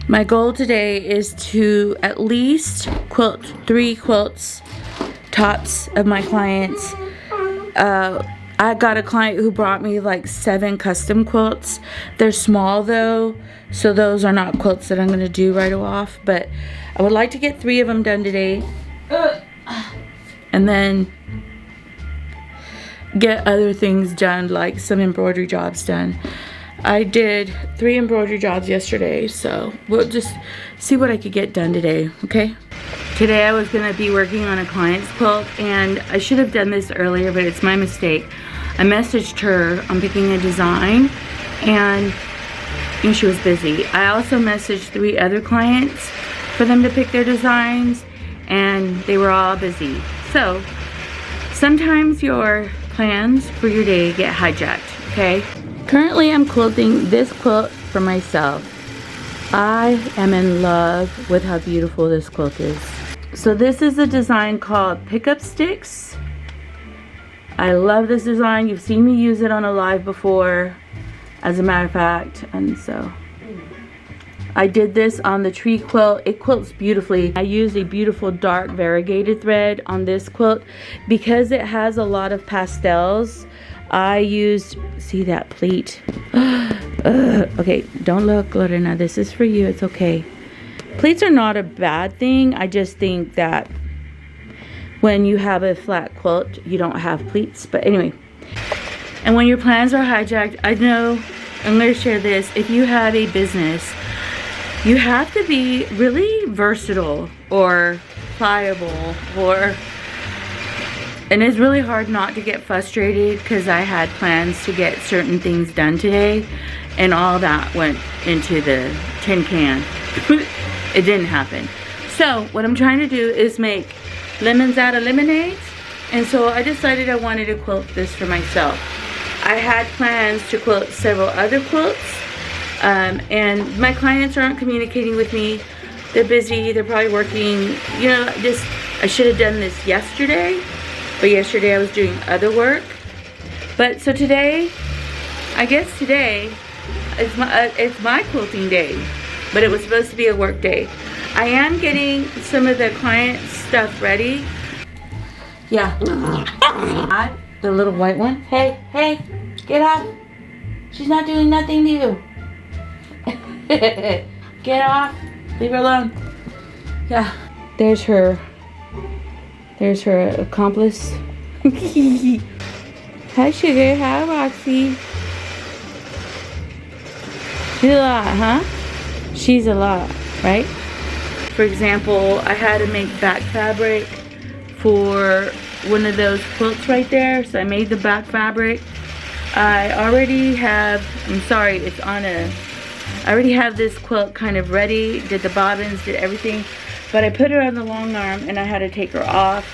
My goal today is to at least quilt 3 quilts, tops of my clients. I got a client who brought me like 7 custom quilts. They're small though, so those are not quilts that I'm gonna do right off, but I would like to get 3 of them done today. And then get other things done, like some embroidery jobs done. I did 3 embroidery jobs yesterday, so we'll just see what I could get done today, okay? Today I was gonna be working on a client's quilt, and I should have done this earlier, but it's my mistake. I messaged her on picking a design, and she was busy. I also messaged 3 other clients for them to pick their designs, and they were all busy. So sometimes your plans for your day get hijacked, okay? Currently I'm quilting this quilt for myself. I am in love with how beautiful this quilt is. So this is a design called Pickup Sticks. I love this design. You've seen me use it on a live before, as a matter of fact, and so I did this on the tree quilt. It quilts beautifully. I used a beautiful dark variegated thread on this quilt because it has a lot of pastels. I used, see that pleat? Okay, don't look, Lorena. This is for you. It's okay. Pleats are not a bad thing. I just think that when you have a flat quilt, you don't have pleats. But anyway, and when your plans are hijacked, I know, I'm going to share this. If you have a business, you have to be really versatile or pliable, and it's really hard not to get frustrated because I had plans to get certain things done today, and all that went into the tin can. It didn't happen. So what I'm trying to do is make lemons out of lemonade, and so I decided I wanted to quilt this for myself. I had plans to quilt several other quilts, and my clients aren't communicating with me. They're busy, they're probably working, you know, I should have done this yesterday, but yesterday I was doing other work. But so today, I guess today, it's my quilting day, but it was supposed to be a work day. I am getting some of the client stuff ready. Yeah. The little white one. Hey, get off. She's not doing nothing to you. Get off. Leave her alone. Yeah. There's her accomplice. Hi, Sugar. Hi, Roxy. She's a lot, huh? She's a lot, right? For example, I had to make back fabric for one of those quilts right there. So I made the back fabric. I already have, I already have this quilt kind of ready. Did the bobbins, did everything. But I put her on the long arm and I had to take her off.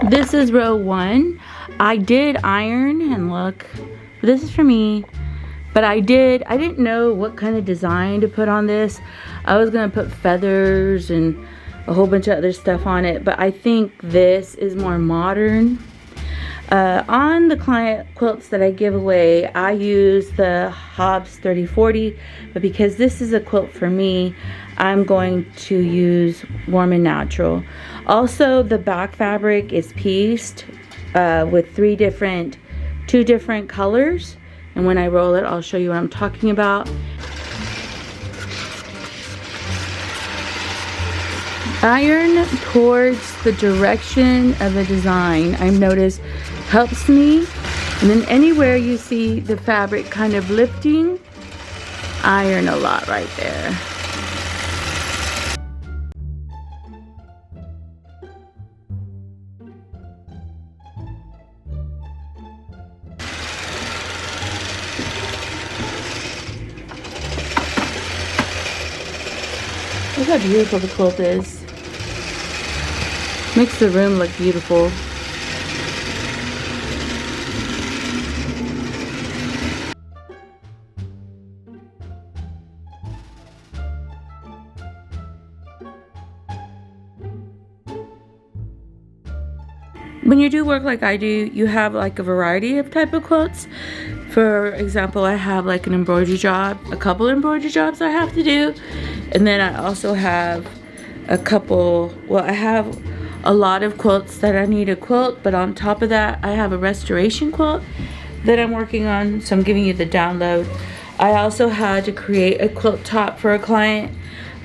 This is row 1. I did iron, and look, this is for me. But I didn't know what kind of design to put on this. I was gonna put feathers and a whole bunch of other stuff on it, but I think this is more modern. On the client quilts that I give away, I use the Hobbs 3040, but because this is a quilt for me, I'm going to use Warm and Natural. Also, the back fabric is pieced with 2 different colors. And when I roll it, I'll show you what I'm talking about. Iron towards the direction of the design, I've noticed, helps me. And then anywhere you see the fabric kind of lifting, iron a lot right there. Look how beautiful the quilt is. Makes the room look beautiful. When you do work like I do, you have like a variety of type of quilts. For example, I have like an embroidery job, a couple embroidery jobs I have to do, And then I also have a couple, well, I have a lot of quilts that I need to quilt, but on top of that, I have a restoration quilt that I'm working on, so I'm giving you the download. I also had to create a quilt top for a client.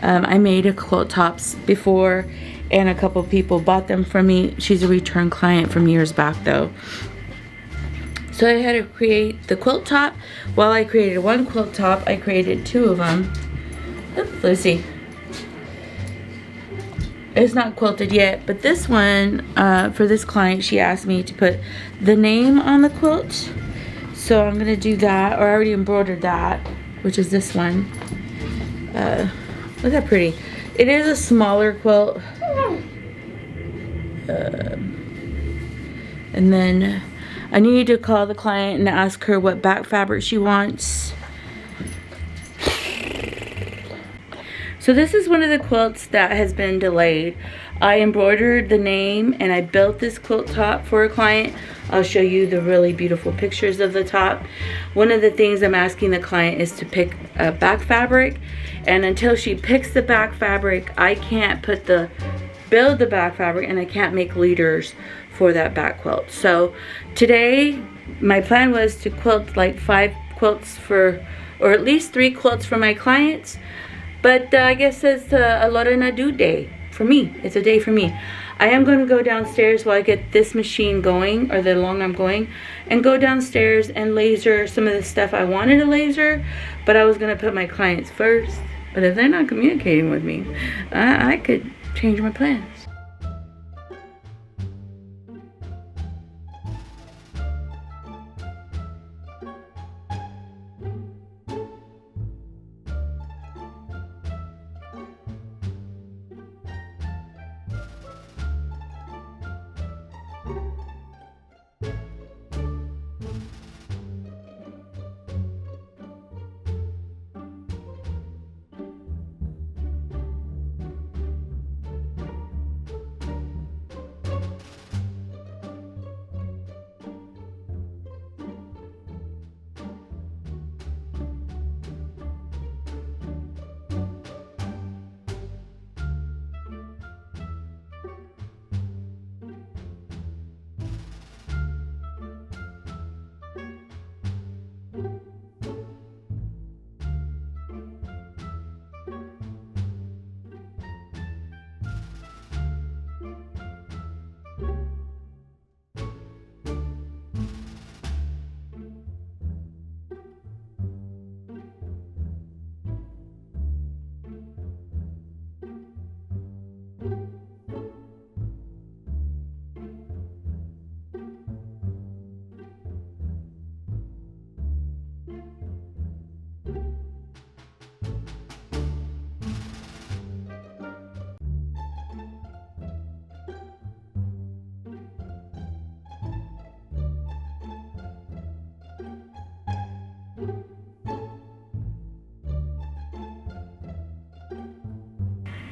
I made a quilt tops before, and a couple people bought them from me. She's a return client from years back though. So I had to create the quilt top. While I created one quilt top, I created two of them. Oops, let's see. It's not quilted yet, but this one, for this client, she asked me to put the name on the quilt. So I'm gonna do that, or I already embroidered that, which is this one. Look how pretty. It is a smaller quilt. And then I need to call the client and ask her what back fabric she wants. So this is one of the quilts that has been delayed. I embroidered the name and I built this quilt top for a client. I'll show you the really beautiful pictures of the top. One of the things I'm asking the client is to pick a back fabric, and until she picks the back fabric, I can't build the back fabric, and I can't make leaders for that back quilt. So today my plan was to quilt like 5 quilts or at least 3 quilts for my clients. But I guess it's a Lorena do day for me. It's a day for me. I am going to go downstairs while I get this machine going, or the long arm going, and go downstairs and laser some of the stuff I wanted to laser, but I was going to put my clients first. But if they're not communicating with me, I could change my plans.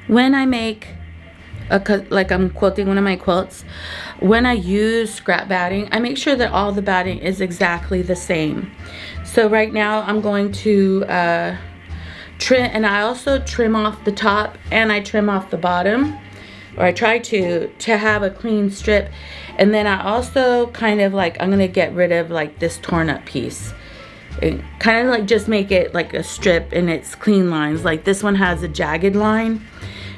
When I make like I'm quilting one of my quilts, when I use scrap batting, I make sure that all the batting is exactly the same. So right now I'm going to trim, and I also trim off the top and I trim off the bottom, or I try to have a clean strip. And then I also kind of like, I'm gonna get rid of like this torn up piece and kind of like just make it like a strip and it's clean lines. Like this one has a jagged line,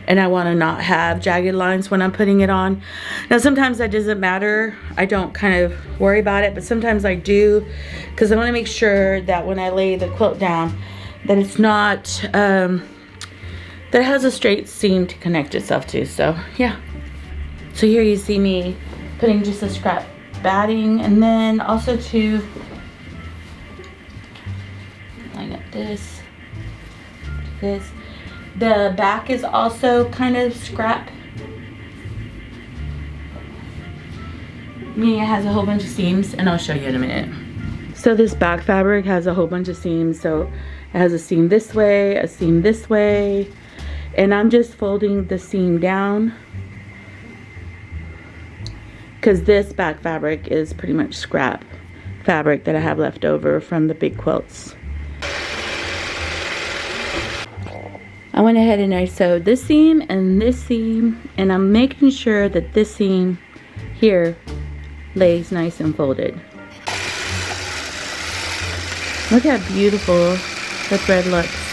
and I want to not have jagged lines when I'm putting it on. Now sometimes that doesn't matter. I don't kind of worry about it, but sometimes I do, because I want to make sure that when I lay the quilt down that it's not, that it has a straight seam to connect itself to. So yeah. So here you see me putting just a scrap batting, and then also to line up this. The back is also kind of scrap, meaning it has a whole bunch of seams, and I'll show you in a minute. So this back fabric has a whole bunch of seams. So it has a seam this way, a seam this way, and I'm just folding the seam down because this back fabric is pretty much scrap fabric that I have left over from the big quilts. I went ahead and I sewed this seam and this seam, and I'm making sure that this seam here lays nice and folded. Look how beautiful the thread looks.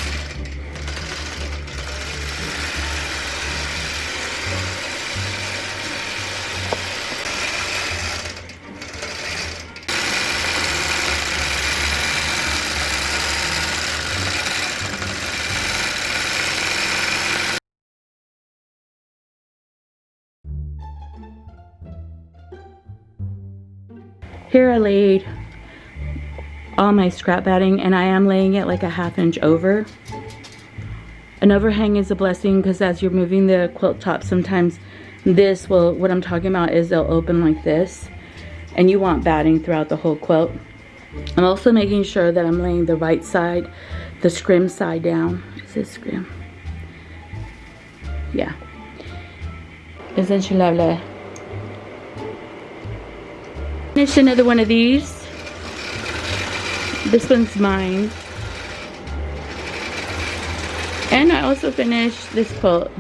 Here I laid all my scrap batting, and I am laying it like a 1/2 inch over. An overhang is a blessing because as you're moving the quilt top, sometimes this will, what I'm talking about is they'll open like this, and you want batting throughout the whole quilt. I'm also making sure that I'm laying the right side, the scrim side down. Is this scrim? Yeah. Isn't she lovely? Finish another one of these. This one's mine. And I also finished this quilt.